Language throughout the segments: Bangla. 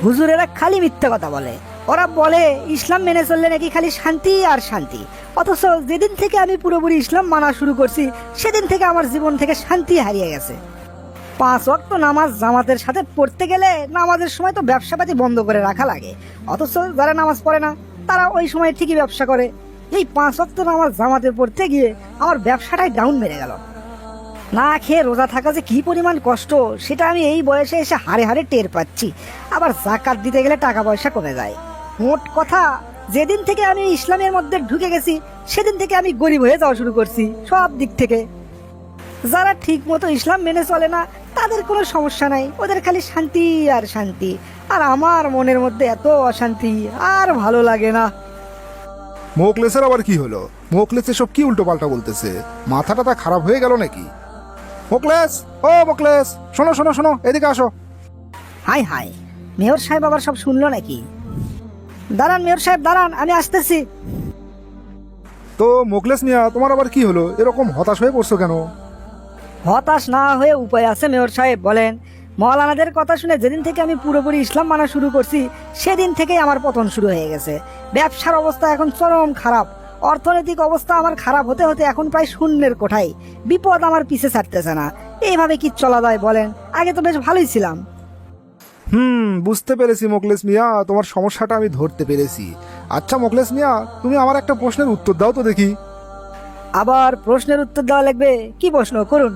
হুজুরেরা খালি মিথ্যা কথা বলে। ওরা বলে ইসলাম মেনে চললে নাকি খালি শান্তি আর শান্তি, অথচ যেদিন থেকে আমি পুরোপুরি ইসলাম মানা শুরু করছি সেদিন থেকে আমার জীবন থেকে শান্তি হারিয়ে গেছে। 5 ওয়াক্ত নামাজ জামাতের সাথে পড়তে গেলে নামাজের সময় তো ব্যবসাপাতি বন্ধ করে রাখা লাগে, অথচ যারা নামাজ পড়ে না তারা ওই সময় ঠিকই ব্যবসা করে। এই 5 ওয়াক্ত নামাজ জামাতে পড়তে গিয়ে আমার ব্যবসাটাই ডাউন মেরে গেল। না খেয়ে রোজা থাকা যে কি পরিমাণ কষ্ট সেটা আমি এই বয়সে এসে হাড়ে হাড়ে টের পাচ্ছি। আবার জাকাত দিতে গেলে টাকা পয়সা কমে যায়। মোট কথা, যেদিন থেকে আমি ইসলামের মধ্যে ঢুকে গেছি সেদিন থেকে আমি গরিব হয়ে যাওয়া শুরু করছি সব দিক থেকে। যারা ঠিক মতো ইসলাম মেনে চলে না তাদের কোনো সমস্যা নাই, ওদের খালি শান্তি আর শান্তি। আর আমার মনের মধ্যে এত অশান্তি, আর ভালো লাগে না। মোকলেসের আবার কি হলো? মোকলেস এসব কি উল্টো পাল্টা বলতেছে? মাথাটা তা খারাপ হয়ে গেল নাকি? মোকলেস, ও মোকলেস, শোনো শোনো শোনো, এদিকে আসো। হাই হাই, মেয়র সাহেব আবার সব শুনলো নাকি? দাঁড়ান মেয়র সাহেব দাঁড়ান, আমি আসতেছি। তো মোকলেস মিয়া, তোমার আবার কি হলো? এরকম হতাশ হয়ে পড়ছো কেন? হতাশ না হয়ে উপায় আছে মেয়র সাহেব, বলেন। মৌলানাদের কথা শুনে যেদিন থেকে আমি পুরোপুরি ইসলাম মানা শুরু করছি সেদিন থেকেই আমার পতন শুরু হয়ে গেছে। ব্যবসার অবস্থা এখন চরম খারাপ, অর্থনৈতিক অবস্থা আমার খারাপ হতে হতে এখন প্রায় শূন্যের কোঠায়। বিপদ আমার পিছে ছাড়তেছে না। এইভাবে কি চলা যায় বলেন? আগে তো বেশ ভালোই ছিলাম। বুঝতে পেরেছি মোকলেস মিয়া, তোমার সমস্যাটা আমি ধরতে পেরেছি। আচ্ছা মোকলেস মিয়া, তুমি আমার একটা প্রশ্নের উত্তর দাও তো দেখি। আবার প্রশ্নের উত্তর দেওয়া লাগবে? কি প্রশ্ন করুন।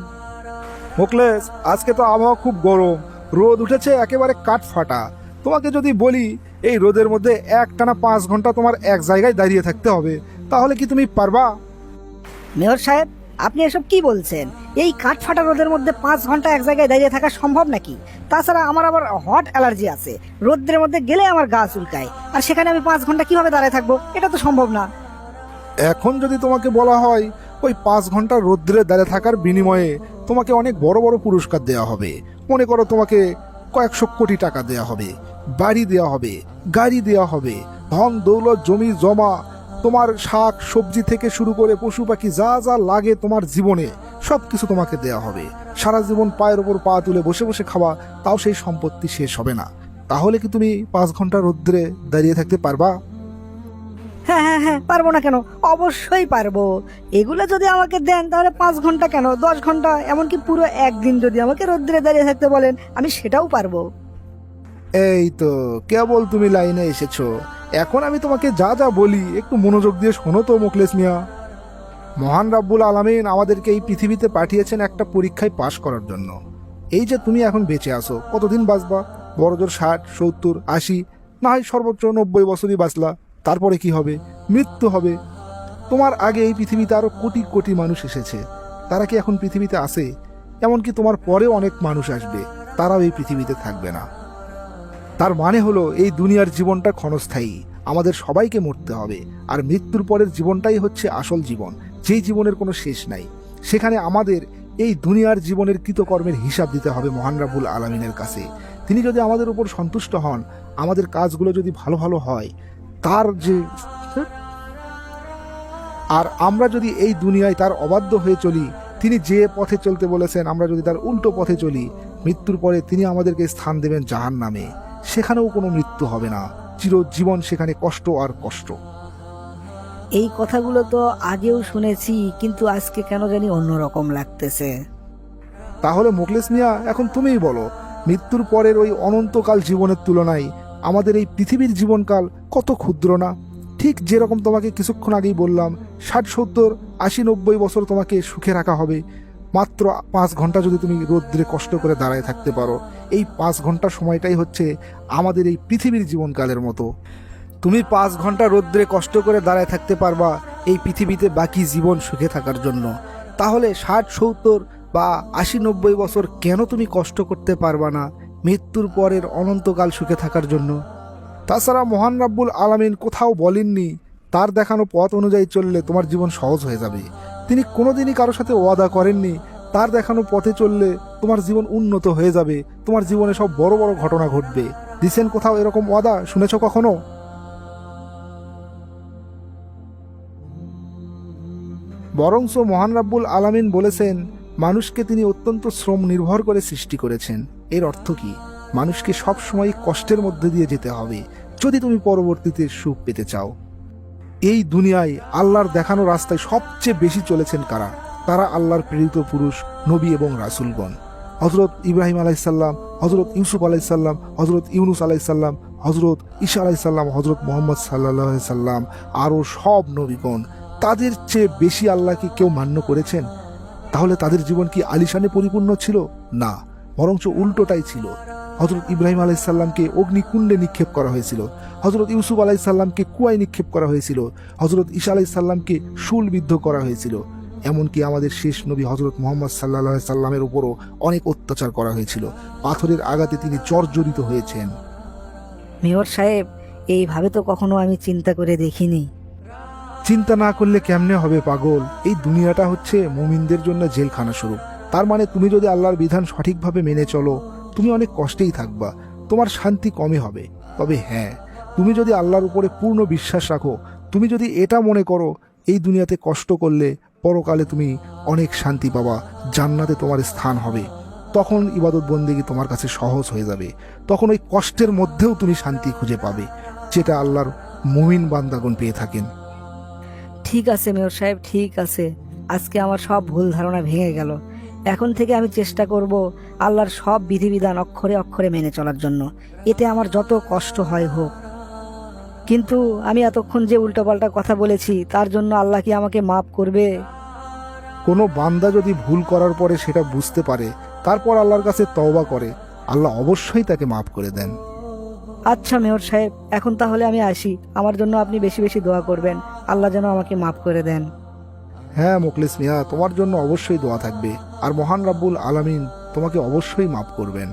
মোকলেস, আজকে তো আবহাওয়া খুব গরম, রোদ উঠেছে একেবারে কাঠ ফাটা। তোমাকে যদি বলি এই রোদের মধ্যে একটানা 5 ঘন্টা তোমার এক জায়গায় দাঁড়িয়ে থাকতে হবে, তাহলে কি তুমি পারবা? মেয়র সাহেব, আপনি এসব কি বলছেন? এই কাঠফাটা রোদের মধ্যে 5 ঘন্টা এক জায়গায় দাঁড়িয়ে থাকা সম্ভব নাকি? তাছাড়া আমার আবার হট অ্যালার্জি আছে, রোদ্রের মধ্যে গেলে আমার গা চুলকায়। আর সেখানে আমি 5 ঘন্টা কিভাবে দাঁড়ায় থাকবো? এটা তো সম্ভব না। এখন যদি তোমাকে বলা হয় ওই 5 ঘন্টা রোদ্রে দাঁড়িয়ে থাকার বিনিময়ে তোমাকে অনেক বড় বড় পুরস্কার দেওয়া হবে, মনে করো তোমাকে কয়েকশো কোটি টাকা দেওয়া হবে, বাড়ি দেওয়া হবে, গাড়ি দেওয়া হবে, ধন দৌলত জমি জমা, তোমার শাক সবজি থেকে শুরু করে পশু পাখি যা যা লাগে তোমার জীবনে সব কিছু তোমাকে দেওয়া হবে। সারা জীবন পায়ের ওপর পা তুলে বসে বসে খাওয়া, তাও সেই সম্পত্তি শেষ হবে না। তাহলে কি তুমি 5 ঘন্টা রোদ্রে দাঁড়িয়ে থাকতে পারবা? হ্যাঁ হ্যাঁ হ্যাঁ, পারবো না কেন? অবশ্যই পারবো। এগুলো যদি আমাকে দেন তাহলে 5 ঘন্টা কেন, 10 ঘন্টা, এমনকি পুরো একদিন যদি আমাকে রোদ্রে দাঁড়িয়ে থাকতে বলেন আমি সেটাও পারবো। এই তো কেবল তুমি লাইনে এসেছো। এখন আমি তোমাকে যা যা বলি একটু মনোযোগ দিয়ে শোনো তো মোকলেস মিয়া। মহান রাব্বুল আলামিন আমাদেরকে এই পৃথিবীতে পাঠিয়েছেন একটা পরীক্ষায় পাশ করার জন্য। এই যে তুমি এখন বেঁচে আছো, কতদিন বাঁচবা? বড়জোর 60, 70, 80, না হয় সর্বোচ্চ 90 বছরই বাঁচলা। তারপরে কি হবে? মৃত্যু হবে। তোমার আগে এই পৃথিবীতে আরো কোটি কোটি মানুষ এসেছে, তারা কি এখন পৃথিবীতে আছে? এমনকি তোমার পরেও অনেক মানুষ আসবে, তারাও এই পৃথিবীতে থাকবে না। তার মানে হলো এই দুনিয়ার জীবনটা ক্ষণস্থায়ী, আমাদের সবাইকে মরতে হবে। আর মৃত্যুর পরের জীবনটাই হচ্ছে আসল জীবন, যেই জীবনের কোনো শেষ নাই। সেখানে আমাদের এই দুনিয়ার জীবনের কৃতকর্মের হিসাব দিতে হবে মহান রাব্বুল আলামিনের কাছে। তিনি যদি আমাদের উপর সন্তুষ্ট হন, আমাদের কাজগুলো যদি ভালো ভালো হয়, তার যে আর আমরা যদি এই দুনিয়ায় তার অবাধ্য হয়ে চলি, তিনি যে পথে চলতে বলেছেন আমরা যদি তার উল্টো পথে চলি, মৃত্যুর পরে তিনি আমাদেরকে স্থান দেবেন জাহান্নামে। সেখানেও কোনো মৃত্যু হবে না, চিরজীবন সেখানে কষ্ট আর কষ্ট। এই কথাগুলো তো আগেও শুনেছি, কিন্তু আজকে কেন জানি অন্যরকম লাগতেছে। তাহলে মোকলেস মিয়া, এখন তুমিই বলো, মৃত্যুর পরের ওই অনন্তকাল জীবনের তুলনায় আমাদের এই পৃথিবীর জীবনকাল কত ক্ষুদ্র না? ঠিক যেরকম তোমাকে কিছুক্ষণ আগেই বললাম, 60, 70, 80, 90 বছর তোমাকে সুখে রাখা হবে। মাত্র 5 ঘন্টা যদি তুমি রোদ্রে কষ্ট করে দাঁড়ায় থাকতে পারো, এই 5 ঘন্টা সময়টাই হচ্ছে আমাদের এই পৃথিবীর জীবনকালের মতো। তুমি 5 ঘন্টা রোদ্রে কষ্ট করে দাঁড়ায় থাকতে পারবা এই পৃথিবীতে বাকি জীবন সুখে থাকার জন্য। তাহলে 60, 70 বা 80, 90 বছর কেন তুমি কষ্ট করতে পারবা না মৃত্যুর পরের অনন্তকাল সুখে থাকার জন্য? তাছাড়া মহান রাব্বুল আলামিন কোথাও বলেননি তার দেখানো পথ অনুযায়ী চললে তোমার জীবন সহজ হয়ে যাবে। তিনি কোনোদিনই কারোর সাথে ওয়াদা করেননি তার দেখানো পথে চললে তোমার জীবন উন্নত হয়ে যাবে, তোমার জীবনে সব বড় বড় ঘটনা ঘটবে। দিছেন কোথাও এরকম ওয়াদা? শুনেছ কখনো? বরঞ্চ মহান রাব্বুল আলামিন বলেছেন মানুষকে তিনি অত্যন্ত শ্রম নির্ভর করে সৃষ্টি করেছেন। এর অর্থ কি? মানুষকে সবসময় কষ্টের মধ্যে দিয়ে যেতে হবে যদি তুমি পরবর্তীতে সুখ পেতে চাও। এই দুনিয়ায় আল্লাহর দেখানো রাস্তায় সবচেয়ে বেশি চলেছেন কারা? তারা আল্লাহর প্রেরিত পুরুষ, নবী এবং রাসূলগণ। হযরত ইব্রাহিম আলাইসাল্লাম, হযরত ইউসুফ আলাইসাল্লাম, হযরত ইউনুস আলাইসাল্লাম, হযরত ঈসা আলাইসাল্লাম, হযরত মুহাম্মদ সাল্লাল্লাহু আলাইহি সাল্লাম, আরও সব নবীগণ। তাদের চেয়ে বেশি আল্লাহকে কেউ মান্য করেছেন? তাহলে তাদের জীবন কি আলিশানে পরিপূর্ণ ছিল? না, বরঞ্চ উল্টোটাই ছিল। হযরত ইব্রাহিম আলাইসাল্লামকে অগ্নিকুণ্ডে নিক্ষেপ করা হয়েছিল, হযরত ইউসুফ আলাইসাল্লামকে কুয়ায় নিক্ষেপ করা হয়েছিল, হযরত ঈসা আলাইসাল্লামকে শূলবিদ্ধ করা হয়েছিল। এমনকি আমাদের শেষ নবী হযরত মুহাম্মদ সাল্লাল্লাহু আলাইহি সাল্লামের উপরও অনেক অত্যাচার করা হয়েছিল। পাথরের আঘাতে তিনি জর্জরিত হয়েছেন। মেয়র সাহেব, এইভাবে তো কখনো আমি চিন্তা করে দেখিনি। চিন্তা না করলে কেমনে হবে পাগল? এই দুনিয়াটা হচ্ছে মুমিনদের জন্য জেলখানা স্বরূপ। তার মানে তুমি যদি আল্লাহর বিধান সঠিকভাবে মেনে চলো, তুমি অনেক কষ্টেই থাকবা, তোমার শান্তি কমই হবে। তবে হ্যাঁ, তুমি যদি আল্লাহর উপরে পূর্ণ বিশ্বাস রাখো, তুমি যদি এটা মনে করো এই দুনিয়াতে কষ্ট করলে পরকালে তুমি অনেক শান্তি পাবা, জান্নাতে তোমার স্থান হবে, তখন ইবাদত বন্দেগী তোমার কাছে সহজ হয়ে যাবে। তখন ওই কষ্টের মধ্যেও তুমি শান্তি খুঁজে পাবে, যেটা আল্লাহর মুমিন বান্দাগণ পেয়ে থাকেন। ঠিক আছে মেয়র সাহেব, ঠিক আছে। আজকে আমার সব ভুল ধারণা ভেঙে গেল। এখন থেকে আমি চেষ্টা করব আল্লাহর সব বিধিবিধান অক্ষরে অক্ষরে মেনে চলার জন্য, এতে আমার যত কষ্ট হয় হোক। কিন্তু আমি এতক্ষণ যে উল্টোপাল্টা কথা বলেছি, তার জন্য আল্লাহ কি আমাকে মাফ করবে? কোনো বান্দা যদি ভুল করার পরে সেটা বুঝতে পারে, তারপর আল্লাহর কাছে তওবা করে, আল্লাহ অবশ্যই তাকে মাফ করে দেন। আচ্ছা মেয়র সাহেব, এখন তাহলে আমি আসি। আমার জন্য আপনি বেশি বেশি দোয়া করবেন, আল্লাহ যেন আমাকে মাফ করে দেন। হ্যাঁ মোখলেস মিয়া, তোমার জন্য অবশ্যই দোয়া থাকবে, আর মহান রাব্বুল আলামিন তোমাকে অবশ্যই মাফ করবেন।